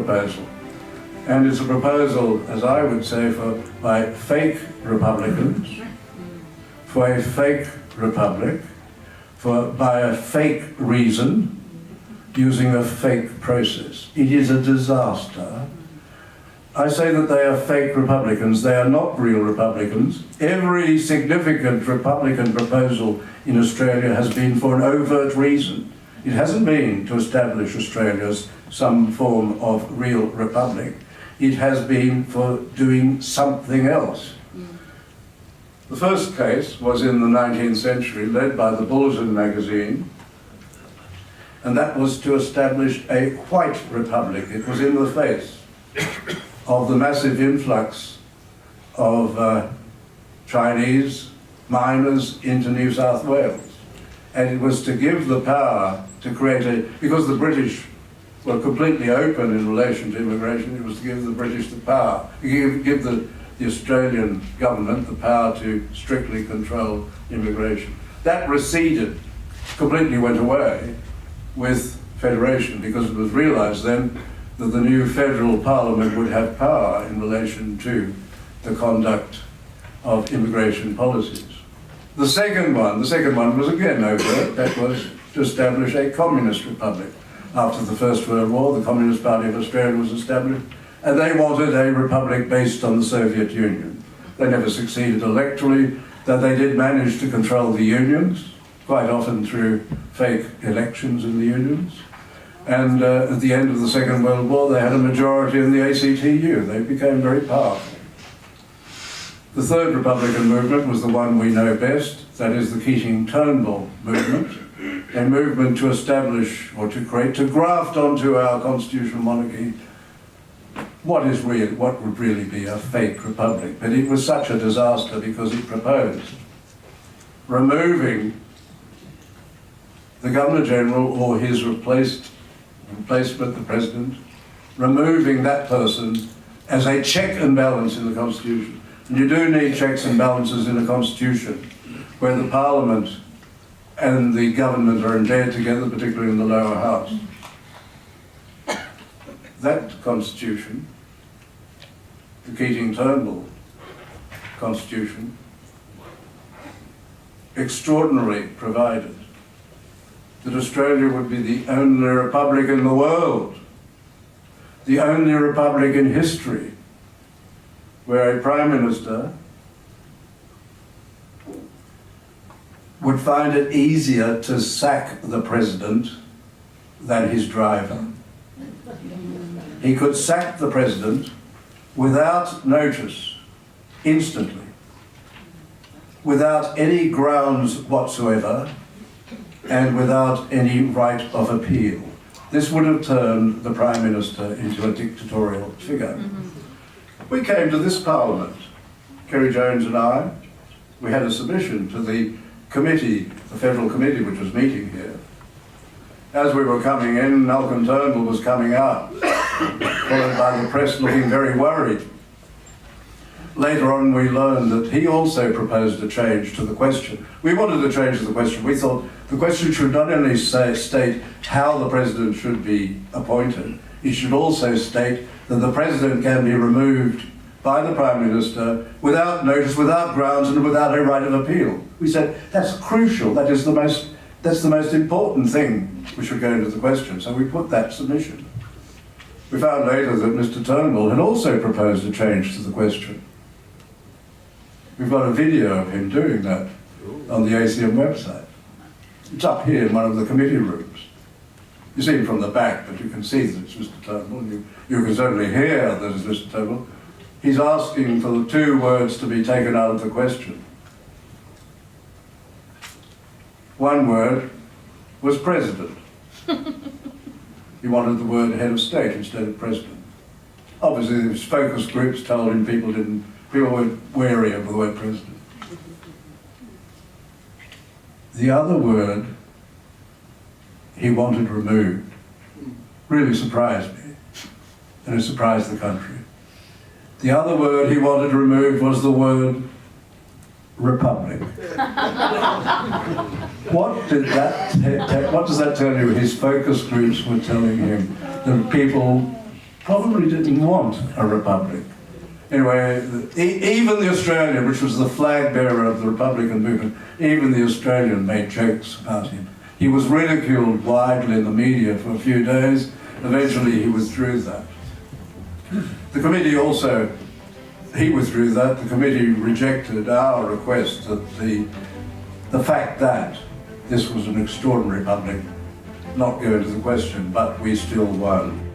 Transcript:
proposal. And it's a proposal, as I would say, by fake Republicans, for a fake republic, by a fake reason, using a fake process. It is a disaster. I say that they are fake Republicans. They are not real Republicans. Every significant Republican proposal in Australia has been for an overt reason. It hasn't been to establish Australia as some form of real republic. It has been for doing something else. The first case was in the 19th century, led by the Bulletin magazine, and that was to establish a white republic. It was in the face of the massive influx of Chinese miners into New South Wales. And it was to give the power to create because the British were completely open in relation to immigration, it was to give the British the power, give the Australian government the power to strictly control immigration. That receded, completely went away with federation, because it was realised then that the new federal parliament would have power in relation to the conduct of immigration policies. The second one was again overt. That was to establish a communist republic. After the First World War, the Communist Party of Australia was established, and they wanted a republic based on the Soviet Union. They never succeeded electorally, though they did manage to control the unions, quite often through fake elections in the unions. And at the end of the Second World War, they had a majority in the ACTU. They became very powerful. The third Republican movement was the one we know best, that is the Keating-Turnbull movement, a movement to establish or to create, to graft onto our constitutional monarchy what would really be a fake republic. But it was such a disaster because it proposed removing the Governor-General or his replacement, the President, removing that person as a check and balance in the Constitution. And you do need checks and balances in a Constitution where the Parliament and the government are embedded together, particularly in the lower house. That Constitution, the Keating-Turnbull Constitution, extraordinarily provided that Australia would be the only republic in the world, the only republic in history, where a Prime Minister would find it easier to sack the President than his driver. He could sack the President without notice, instantly, without any grounds whatsoever, and without any right of appeal. This would have turned the Prime Minister into a dictatorial figure. We came to this Parliament, Kerry Jones and I, we had a submission to the committee, the federal committee which was meeting here. As we were coming in, Malcolm Turnbull was coming out, followed by the press looking very worried. Later on we learned that he also proposed a change to the question. We wanted a change to the question. We thought the question should not only state how the President should be appointed, it should also state that the President can be removed by the Prime Minister without notice, without grounds, and without a right of appeal. We said that's crucial. That's the most important thing which should go into the question. So we put that submission. We found later that Mr. Turnbull had also proposed a change to the question. We've got a video of him doing that on the ACM website. It's up here in one of the committee rooms. You see him from the back, but you can see that it's Mr. Turnbull. You can certainly hear that it's Mr. Turnbull. He's asking for the two words to be taken out of the question. One word was President. He wanted the word head of state instead of President. Obviously, his focus groups told him people were wary of the word President. The other word he wanted removed really surprised me, and it surprised the country. The other word he wanted removed was the word republic. What does that tell you? His focus groups were telling him that people probably didn't want a republic. Anyway, even the Australian, which was the flag bearer of the Republican movement, even the Australian made jokes about him. He was ridiculed widely in the media for a few days. Eventually he withdrew that. The committee also, he withdrew that. The committee rejected our request that the fact that this was an extraordinary republic not go into the question, but we still won.